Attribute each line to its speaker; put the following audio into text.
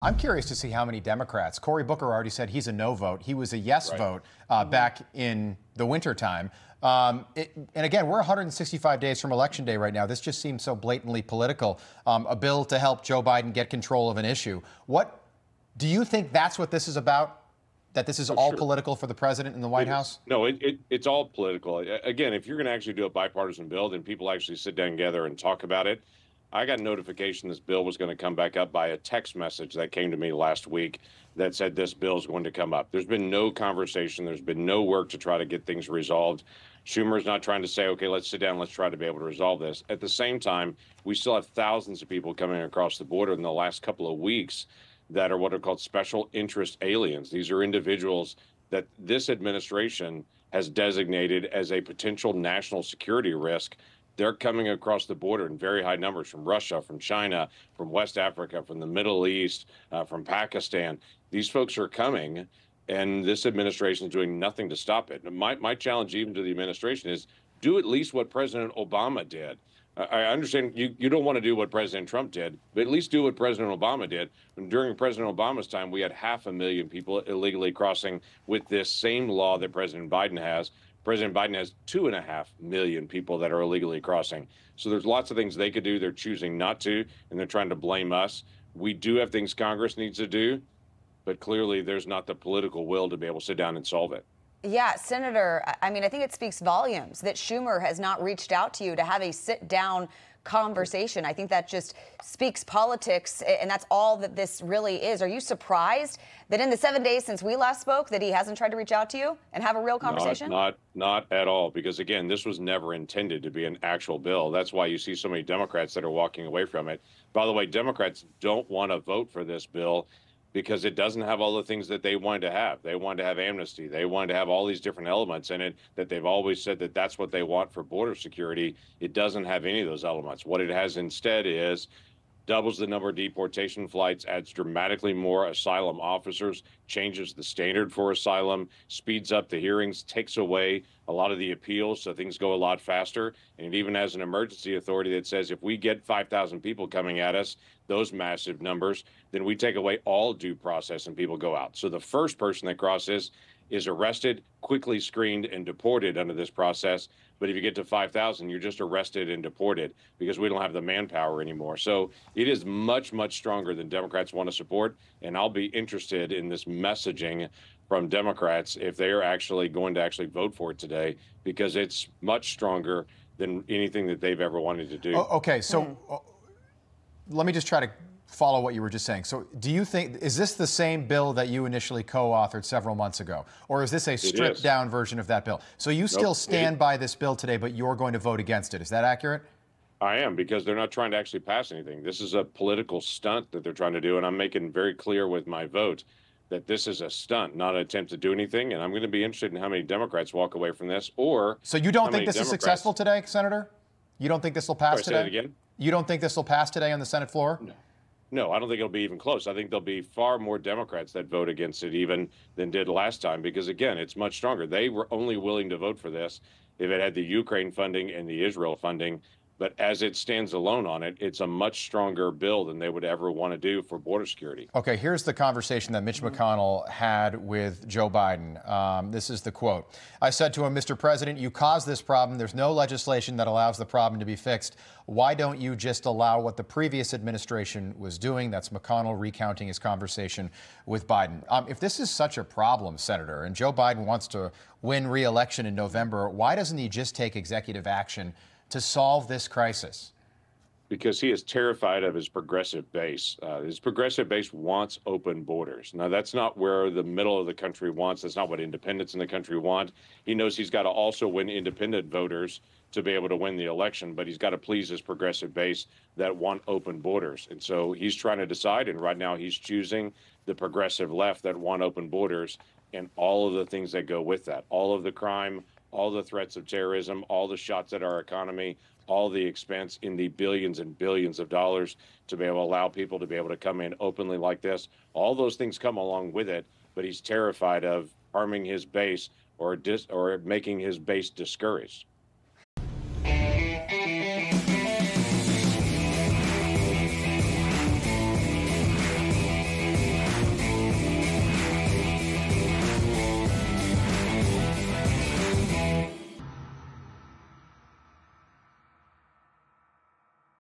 Speaker 1: I'm curious to see how many Democrats. Cory Booker already said he's a no vote. He was a yes vote back in the wintertime. And again, we're 165 days from Election Day right now. This just seems so blatantly political. A bill to help Joe Biden get control of an issue. What do you think that's what this is about? That this is all political for the president and the White House?
Speaker 2: No, it's all political. Again, if you're going to actually do a bipartisan bill, then people actually sit down together and talk about it. I got notification this bill was going to come back up by a text message that came to me last week that said this bill is going to come up. There's been no conversation. There's been no work to try to get things resolved. Schumer's not trying to say, okay, let's sit down, let's try to be able to resolve this. At the same time, we still have thousands of people coming across the border in the last couple of weeks that are what are called special interest aliens. These are individuals that this administration has designated as a potential national security risk. They're coming across the border in very high numbers from Russia, from China, from West Africa, from the Middle East, from Pakistan. These folks are coming, and this administration is doing nothing to stop it. My challenge even to the administration is do at least what President Obama did. I understand you don't want to do what President Trump did, but at least do what President Obama did. And during President Obama's time, we had 500,000 people illegally crossing with this same law that President Biden has. President Biden has 2.5 million people that are illegally crossing. So there's lots of things they could do. They're choosing not to, and they're trying to blame us. We do have things Congress needs to do, but clearly there's not the political will to be able to sit down and solve it.
Speaker 3: Yeah, Senator, I mean, I think it speaks volumes that Schumer has not reached out to you to have a sit-down conversation. I think that just speaks politics, and that's all that this really is. Are you surprised that in the 7 days since we last spoke that he hasn't tried to reach out to you and have a real conversation?
Speaker 2: Not at all, because, again, this was never intended to be an actual bill. That's why you see so many Democrats that are walking away from it. By the way, Democrats don't want to vote for this bill because it doesn't have all the things that they wanted to have. They wanted to have amnesty. They wanted to have all these different elements in it that they've always said that that's what they want for border security. It doesn't have any of those elements. What it has instead is doubles the number of deportation flights, adds dramatically more asylum officers, changes the standard for asylum, speeds up the hearings, takes away a lot of the appeals so things go a lot faster. And it even has an emergency authority that says if we get 5,000 people coming at us, those massive numbers, then we take away all due process and people go out. So the first person that crosses is arrested, quickly screened, and deported under this process. But if you get to 5,000, you're just arrested and deported because we don't have the manpower anymore. So it is much, much stronger than Democrats want to support. And I'll be interested in this messaging from Democrats if they are actually going to vote for it today, because it's much stronger than anything that they've ever wanted to do.
Speaker 1: Okay, so let me just try to follow what you were just saying. So do you think, is this the same bill that you initially co-authored several months ago? Or is this a stripped down version of that bill? So you still stand by this bill today, but you're going to vote against it. Is that accurate?
Speaker 2: I am, because they're not trying to actually pass anything. This is a political stunt that they're trying to do, and I'm making very clear with my vote that this is a stunt, not an attempt to do anything. And I'm going to be interested in how many Democrats walk away from this, or
Speaker 1: so you don't think this is successful today, Senator? You don't think this will pass today?
Speaker 2: Say that again?
Speaker 1: You don't think this will pass today on the Senate floor?
Speaker 2: No, I don't think it'll be even close. I think there'll be far more Democrats that vote against it even than did last time, because, again, it's much stronger. They were only willing to vote for this if it had the Ukraine funding and the Israel funding. But as it stands alone on it, it's a much stronger bill than they would ever want to do for border security.
Speaker 1: Okay, here's the conversation that Mitch McConnell had with Joe Biden. This is the quote. I said to him, Mr. President, you caused this problem. There's no legislation that allows the problem to be fixed. Why don't you just allow what the previous administration was doing? That's McConnell recounting his conversation with Biden. If this is such a problem, Senator, and Joe Biden wants to win re-election in November, why doesn't he just take executive action to solve this crisis?
Speaker 2: Because he is terrified of his progressive base. His progressive base wants open borders. Now, that's not where the middle of the country wants. That's not what independents in the country want. He knows he's got to also win independent voters to be able to win the election, but he's got to please his progressive base that want open borders. And so he's trying to decide, and right now he's choosing the progressive left that want open borders and all of the things that go with that, all of the crime, all the threats of terrorism, all the shots at our economy, all the expense in the billions and billions of dollars to be able to allow people to be able to come in openly like this. All those things come along with it, but he's terrified of harming his base or making his base discouraged.